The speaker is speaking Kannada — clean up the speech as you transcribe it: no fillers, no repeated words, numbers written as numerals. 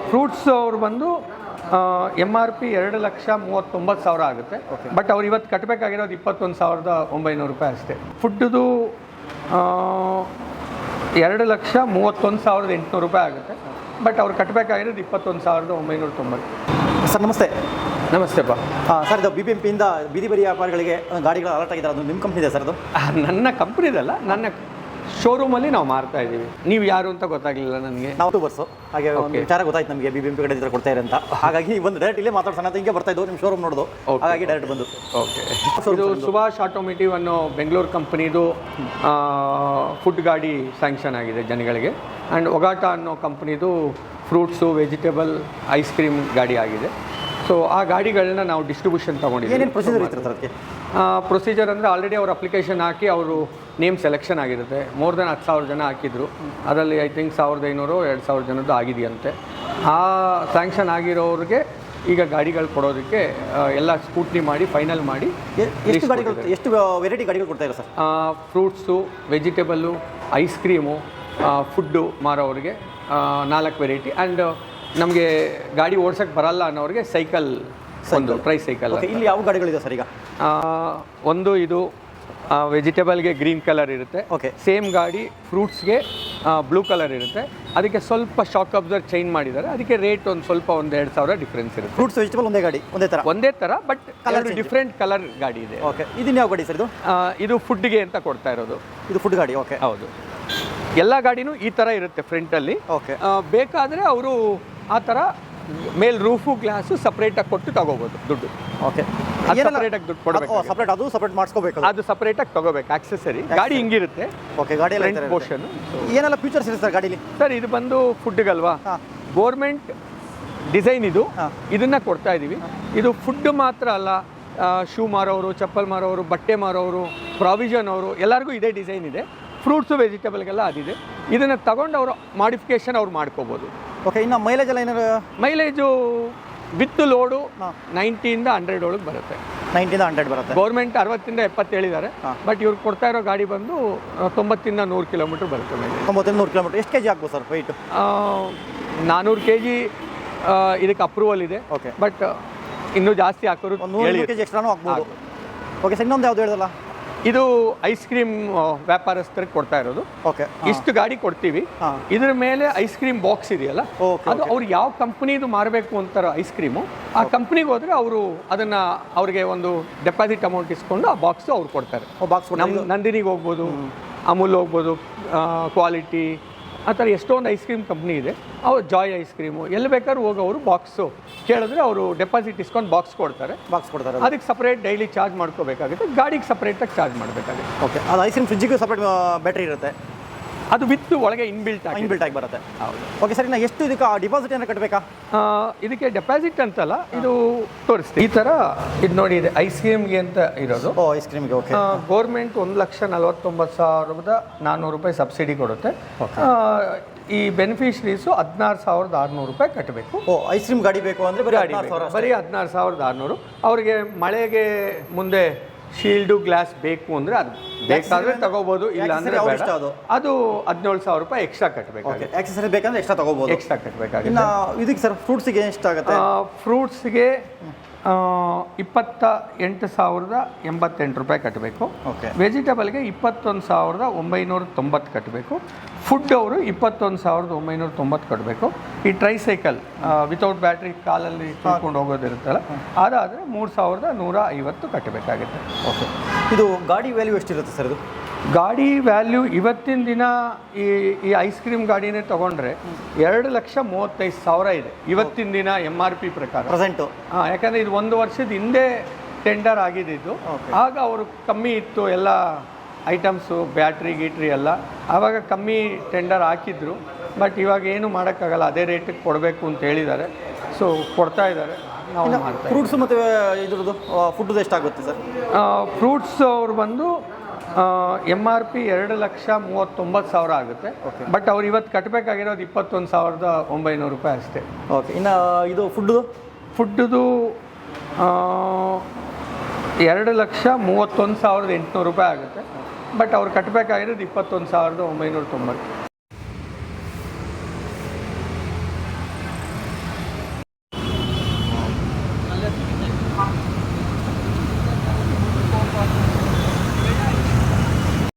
ಫ್ರೂಟ್ಸ್ ಅವ್ರು ಬಂದು MRP 2,39,000 ಆಗುತ್ತೆ. ಬಟ್ ಅವ್ರು ಇವತ್ತು ಕಟ್ಟಬೇಕಾಗಿರೋದು 21,900 ಅಷ್ಟೇ. ಫುಡ್ದು 2,31,800 ಆಗುತ್ತೆ. ಬಟ್ ಅವ್ರು ಕಟ್ಟಬೇಕಾಗಿರೋದು 21,990. ಸರ್ ನಮಸ್ತೆ. ನಮಸ್ತೆಪ್ಪ. ಸರ್ ಇದು BBMP ಬೀದಿ ಬದಿ ವ್ಯಾಪಾರಿಗಳಿಗೆ ಗಾಡಿಗಳು ಅಲರ್ಟ್ ಆಗಿದ್ದಾರೆ. ಅದು ನಿಮ್ಮ ಕಂಪ್ನಿ ಇದೆ ಸರ್? ಅದು ನನ್ನ ಕಂಪ್ನಿದಲ್ಲ, ನನ್ನ ಶೋರೂಮಲ್ಲಿ ನಾವು ಮಾರ್ತಾ ಇದ್ದೀವಿ. ನೀವು ಯಾರು ಅಂತ ಗೊತ್ತಾಗಲಿಲ್ಲ ನನಗೆ. ನಾವು ಯೂಟ್ಯೂಬರ್ಸು, ಹಾಗೆ ಒಂದು ವಿಚಾರ ಗೊತ್ತಾಯ್ತು ನಮಗೆ BBMP ಕಡೆ ಇದ್ರೆ ಕೊಡ್ತಾ ಇದ್ದಾರೆ ಅಂತ. ಹಾಗಾಗಿ ಒಂದು ಡೈರೆಕ್ಟ್ ಇಲ್ಲೇ ಮಾತಾಡ್ಸೋಣ ಅಂತ ಹಿಂಗೆ ಬರ್ತಾ ಇದ್ದು, ನಿಮ್ಮ ಶೋರೂಮ್ ನೋಡೋದು, ಹಾಗಾಗಿ ಡೈರೆಕ್ಟ್ ಬಂದು. ಓಕೆ, ಇದು ಸುಭಾಷ್ ಆಟೋಮೇಟಿವ್ ಅನ್ನೋ ಬೆಂಗಳೂರು ಕಂಪ್ನಿದು ಫುಡ್ ಗಾಡಿ ಸ್ಯಾಂಕ್ಷನ್ ಆಗಿದೆ ಜನಗಳಿಗೆ. ಆ್ಯಂಡ್ ಒಗಾಟ ಅನ್ನೋ ಕಂಪ್ನಿದು ಫ್ರೂಟ್ಸು, ವೆಜಿಟೇಬಲ್, ಐಸ್ ಕ್ರೀಮ್ ಗಾಡಿ ಆಗಿದೆ. ಸೊ ಆ ಗಾಡಿಗಳನ್ನ ನಾವು ಡಿಸ್ಟ್ರಿಬ್ಯೂಷನ್ ತೊಗೊಂಡಿದ್ದೀವಿ. ಏನೇನು ಪ್ರೊಸೀಜರ್ ಇತ್ತು ಸರ್ ಅದಕ್ಕೆ? ಪ್ರೊಸೀಜರ್ ಅಂದರೆ ಆಲ್ರೆಡಿ ಅವ್ರು ಅಪ್ಲಿಕೇಶನ್ ಹಾಕಿ ಅವರು ನೇಮ್ ಸೆಲೆಕ್ಷನ್ ಆಗಿರುತ್ತೆ. ಮೋರ್ ದೆನ್ 10,000 ಜನ ಹಾಕಿದ್ರು. ಅದರಲ್ಲಿ ಐ ಥಿಂಕ್ 1,500-2,000 ಜನದ್ದು ಆಗಿದೆಯಂತೆ. ಆ ಸ್ಯಾಂಕ್ಷನ್ ಆಗಿರೋರಿಗೆ ಈಗ ಗಾಡಿಗಳು ಕೊಡೋದಕ್ಕೆ ಎಲ್ಲ ಸ್ಕೂಟ್ನಿ ಮಾಡಿ ಫೈನಲ್ ಮಾಡಿ. ಎಷ್ಟು ಗಾಡಿಗಳು, ಎಷ್ಟು ವೆರೈಟಿ ಗಾಡಿಗಳು ಕೊಡ್ತಾ ಇದ್ದಾರೆ sir? Fruits, vegetable, ice cream, food ಮಾರೋರಿಗೆ 4 ವೆರೈಟಿ. ಆ್ಯಂಡ್ ನಮಗೆ ಗಾಡಿ ಓಡ್ಸೋಕ್ಕೆ ಬರಲ್ಲ ಅನ್ನೋರಿಗೆ ಸೈಕಲ್, ಒಂದು ಟ್ರೈ ಸೈಕಲ್. ಇಲ್ಲಿ ಯಾವ ಗಾಡಿಗಳಿದೆ ಸರ್ ಈಗ? ಒಂದು ಇದು ವೆಜಿಟೇಬಲ್ಗೆ ಗ್ರೀನ್ ಕಲರ್ ಇರುತ್ತೆ. ಓಕೆ. ಸೇಮ್ ಗಾಡಿ ಫ್ರೂಟ್ಸ್ಗೆ ಬ್ಲೂ ಕಲರ್ ಇರುತ್ತೆ. ಅದಕ್ಕೆ ಸ್ವಲ್ಪ ಶಾಕ್ ಅಬ್ಸರ್ವ್ ಚೇಂಜ್ ಮಾಡಿದ್ದಾರೆ. ಅದಕ್ಕೆ ರೇಟ್ ಒಂದು ಸ್ವಲ್ಪ 1,000-2,000 ಡಿಫ್ರೆನ್ಸ್ ಇರುತ್ತೆ. ಫ್ರೂಟ್ಸ್, ವೆಜಿಟೇಬಲ್ ಒಂದೇ ಗಾಡಿ, ಒಂದೇ ಥರ ಬಟ್ ಕಲರ್ ಡಿಫ್ರೆಂಟ್ ಕಲರ್ ಗಾಡಿ ಇದೆ. ಓಕೆ. ಇದನ್ನ ಯಾವ ಗಾಡಿ ಸರ್ ಇದು? ಇದು ಫುಡ್ಗೆ ಅಂತ ಕೊಡ್ತಾ ಇರೋದು. ಇದು ಫುಡ್ ಗಾಡಿ. ಓಕೆ. ಹೌದು. ಎಲ್ಲ ಗಾಡಿನೂ ಈ ಥರ ಇರುತ್ತೆ ಫ್ರಂಟಲ್ಲಿ. ಓಕೆ. ಬೇಕಾದರೆ ಅವರು ಆ ಥರ ಮೇಲ್ ರೂಫು ಗ್ಲಾಸು ಸಪ್ರೇಟಾಗಿ ಕೊಟ್ಟು ತಗೋಬೋದು ದುಡ್ಡು. ಓಕೆ. ಸಪ್ರೇಟಾಗಿ ದುಡ್ಡು ಕೊಡಬೇಕು. ಸಪ್ರೇಟ್, ಅದು ಸಪ್ರೇಟ್ ಮಾಡಿಸ್ಕೋಬೇಕು. ಅದು ಸಪ್ರೇಟಾಗಿ ತಗೋಬೇಕು. ಆಕ್ಸೆಸರಿ ಗಾಡಿ ಹಿಂಗಿರುತ್ತೆ. ಓಕೆ. ಗಾಡಿ ಫ್ರಂಟ್ ಪೋರ್ಷನ್. ಏನೆಲ್ಲ ಫೀಚರ್ಸ್ ಇದೆ ಸರ್ ಗಾಡೀಲಿ? ಸರ್ ಇದು ಬಂದು ಫುಡ್ಗಲ್ವಾ, ಗೋರ್ಮೆಂಟ್ ಡಿಸೈನ್ ಇದು. ಇದನ್ನ ಕೊಡ್ತಾ ಇದ್ದೀವಿ. ಇದು ಫುಡ್ ಮಾತ್ರ ಅಲ್ಲ, ಶೂ ಮಾರೋರು, ಚಪ್ಪಲ್ ಮಾರೋರು, ಬಟ್ಟೆ ಮಾರೋರು, ಪ್ರಾವಿಷನ್ ಅವರು ಎಲ್ಲರಿಗೂ ಇದೇ ಡಿಸೈನ್ ಇದೆ. ಫ್ರೂಟ್ಸು, ವೆಜಿಟೇಬಲ್ಗೆಲ್ಲ ಅದಿದೆ. ಇದನ್ನು ತಗೊಂಡು ಅವರು ಮಾಡಿಫಿಕೇಶನ್ ಅವ್ರು ಮಾಡ್ಕೋಬೋದು. ಓಕೆ. ಇನ್ನು ಮೈಲೇಜ್ ಎಲ್ಲ ಏನಾರು? ಮೈಲೇಜು ವಿತ್ ಲೋಡು 90ಇಂದ 100 ಒಳಗೆ ಬರುತ್ತೆ. 90ಇಂದ 100 ಬರುತ್ತೆ. ಗೌರ್ಮೆಂಟ್ 60ಇಂದ 70 ಹೇಳಿದ್ದಾರೆ. ಬಟ್ ಇವ್ರು ಕೊಡ್ತಾ ಇರೋ ಗಾಡಿ ಬಂದು 90ಇಂದ 100 ಕಿಲೋಮೀಟ್ರ್ ಬರುತ್ತೆ. 90ಇಂದ 100 ಕಿಲೋಮೀಟ್ರ್. ಎಷ್ಟು ಕೆಜಿ ಆಗ್ಬೋದು ಸರ್ ವೆಯ್ಟು? 400 kg ಇದಕ್ಕೆ ಅಪ್ರೂವಲ್ ಇದೆ. ಓಕೆ. ಬಟ್ ಇನ್ನೂ ಜಾಸ್ತಿ ಹಾಕೋರು 100 kg ಎಕ್ಸ್ಟ್ರಾನು ಆಗ್ಬೋದು. Okay sir. ಇನ್ನೊಂದು ಯಾವುದು ಹೇಳಿದಲ್ಲ? ಇದು ಐಸ್ ಕ್ರೀಮ್ ವ್ಯಾಪಾರಸ್ಥರಿಗೆ ಕೊಡ್ತಾ ಇರೋದು. ಓಕೆ. ಇಷ್ಟು ಗಾಡಿ ಕೊಡ್ತೀವಿ. ಇದ್ರ ಮೇಲೆ ಐಸ್ ಕ್ರೀಮ್ ಬಾಕ್ಸ್ ಇದೆಯಲ್ಲ, ಅದು ಅವ್ರು ಯಾವ ಕಂಪ್ನಿದು ಮಾರಬೇಕು ಅಂತಾರೋ ಐಸ್ ಕ್ರೀಮು, ಆ ಕಂಪ್ನಿಗೆ ಹೋದ್ರೆ ಅವರು ಅದನ್ನ ಅವ್ರಿಗೆ ಒಂದು ಡೆಪಾಸಿಟ್ ಅಮೌಂಟ್ ಇಸ್ಕೊಂಡು ಆ ಬಾಕ್ಸ್ ಅವ್ರು ಕೊಡ್ತಾರೆ. ಬಾಕ್ಸ್ ನಂದಿನಿಗೆ ಹೋಗ್ಬೋದು, ಅಮೂಲ್ ಹೋಗ್ಬೋದು, ಕ್ವಾಲಿಟಿ, ಆ ಥರ ಎಷ್ಟೊಂದು ಐಸ್ ಕ್ರೀಮ್ ಕಂಪ್ನಿ ಇದೆ. ಅವ್ರು ಜಾಯ್ ಐಸ್ ಕ್ರೀಮು ಎಲ್ಲಿ ಬೇಕಾದ್ರೂ ಹೋಗಿ ಅವರು ಬಾಕ್ಸು ಕೇಳಿದ್ರೆ ಅವರು ಡೆಪಾಸಿಟ್ ಇಸ್ಕೊಂಡು ಬಾಕ್ಸ್ ಕೊಡ್ತಾರೆ. ಅದಕ್ಕೆ ಸಪ್ರೇಟ್ ಡೈಲಿ ಚಾರ್ಜ್ ಮಾಡ್ಕೋಬೇಕಾಗುತ್ತೆ. ಗಾಡಿಗೆ ಸಪ್ರೇಟಾಗಿ ಚಾರ್ಜ್ ಮಾಡಬೇಕಾಗುತ್ತೆ. ಓಕೆ. ಅದು ಐಸ್ ಕ್ರೀಮ್ ಫ್ರಿಜ್ಜಿಗೂ ಸಪ್ರೇಟ್ ಬ್ಯಾಟ್ರಿ ಇರುತ್ತೆ. ಅದು ವಿತ್ ಒಳಗೆ ಇನ್ಬಿಲ್ಟ್ ಆಗಿ ಬರುತ್ತೆ. ಹೌದು. Okay sir. ಇನ್ನು ಎಷ್ಟು ಇದಕ್ಕೆ ಡಿಪಾಸಿಟ್ ಏನಾರು ಕಟ್ಟಬೇಕಾ? ಇದಕ್ಕೆ ಡೆಪಾಸಿಟ್ ಅಂತಲ್ಲ, ಇದು ತೋರಿಸ್ತೀವಿ. ಈ ಥರ ಇದು ನೋಡಿ, ಇದೆ ಐಸ್ ಕ್ರೀಮ್ಗೆ ಅಂತ ಇರೋದು. ಐಸ್ ಕ್ರೀಮ್ಗೆ. ಓಕೆ. ಗೌರ್ಮೆಂಟ್ 1,49,400 ರೂಪಾಯಿ ಸಬ್ಸಿಡಿ ಕೊಡುತ್ತೆ. ಈ ಬೆನಿಫಿಷರೀಸು 16,600 ರೂಪಾಯಿ ಕಟ್ಟಬೇಕು. ಐಸ್ ಕ್ರೀಮ್ ಗಾಡಿ ಬೇಕು ಅಂದರೆ ಬರೀ 16,600. ಅವ್ರಿಗೆ ಮಳೆಗೆ ಮುಂದೆ ಶೀಲ್ಡು, ಗ್ಲಾಸ್ ಬೇಕು ಅಂದರೆ ಅದು ಬೇಕಾದರೆ ತಗೋಬೋದು, ಇಲ್ಲ ಅಂದರೆ ಬೇಡ. ಅದು 17,000 ರೂಪಾಯಿ ಎಕ್ಸ್ಟ್ರಾ ಕಟ್ಟಬೇಕು. ಆಕ್ಸೆಸರಿ ಬೇಕಂದ್ರೆ ಎಕ್ಸ್ಟ್ರಾ ತಗೋಬೋದು, ಎಕ್ಸ್ಟ್ರಾ ಕಟ್ಟಬೇಕಾಗುತ್ತೆ. ಇನ್ನು ಇದಕ್ಕೆ ಸರ್ ಫ್ರೂಟ್ಸಿಗೆ ಎಷ್ಟಾಗುತ್ತೆ? ಫ್ರೂಟ್ಸ್ಗೆ 28,088 ರೂಪಾಯಿ ಕಟ್ಟಬೇಕು. ವೆಜಿಟೇಬಲ್ಗೆ 21,990 ಕಟ್ಟಬೇಕು. ಫುಡ್ ಅವರು 21,990 ಕಟ್ಟಬೇಕು. ಈ ಟ್ರೈಸೈಕಲ್ ವಿತೌಟ್ ಬ್ಯಾಟ್ರಿ ಕಾಲಲ್ಲಿ ತಿಳ್ಕೊಂಡು ಹೋಗೋದಿರುತ್ತಲ್ಲ, ಅದಾದರೆ 3,150 ಕಟ್ಟಬೇಕಾಗುತ್ತೆ. ಓಕೆ. ಇದು ಗಾಡಿ ವ್ಯಾಲ್ಯೂ ಎಷ್ಟಿರುತ್ತೆ ಸರ್? ಇದು ಗಾಡಿ ವ್ಯಾಲ್ಯೂ ಇವತ್ತಿನ ದಿನ ಈ ಐಸ್ ಕ್ರೀಮ್ ಗಾಡಿನೇ ತೊಗೊಂಡ್ರೆ 2,35,000 ಇದೆ ಇವತ್ತಿನ ದಿನ MRP ಪ್ರಕಾರ ಪ್ರೆಸೆಂಟು. ಯಾಕಂದರೆ ಇದು 1 ವರ್ಷದ ಹಿಂದೆ ಟೆಂಡರ್ ಆಗಿದ್ದು. ಆಗ ಅವರು ಕಮ್ಮಿ ಇತ್ತು ಎಲ್ಲ ಐಟಮ್ಸು, ಬ್ಯಾಟ್ರಿ ಗೀಟ್ರಿ ಎಲ್ಲ, ಆವಾಗ ಕಮ್ಮಿ ಟೆಂಡರ್ ಹಾಕಿದ್ರು. ಬಟ್ ಇವಾಗ ಏನು ಮಾಡೋಕ್ಕಾಗಲ್ಲ, ಅದೇ ರೇಟಿಗೆ ಕೊಡಬೇಕು ಅಂತ ಹೇಳಿದ್ದಾರೆ. ಸೊ ಕೊಡ್ತಾ ಇದ್ದಾರೆ, ನಾವು ಮಾಡ್ತಾ. ಫ್ರೂಟ್ಸು ಮತ್ತು ಇದ್ರದ್ದು ಫುಡ್ದು ಎಷ್ಟಾಗುತ್ತೆ ಸರ್? ಫ್ರೂಟ್ಸ್ ಅವ್ರು ಬಂದು MRP 2,39,000 ಆಗುತ್ತೆ. ಬಟ್ ಅವ್ರು ಇವತ್ತು ಕಟ್ಟಬೇಕಾಗಿರೋದು 21,900 ರೂಪಾಯಿ ಅಷ್ಟೇ. ಓಕೆ. ಇನ್ನು ಇದು ಫುಡ್ದು 2,31,800 ರೂಪಾಯಿ ಆಗುತ್ತೆ. ಬಟ್ ಅವ್ರು ಕಟ್ಟಬೇಕಾಗಿರೋದು 21,990.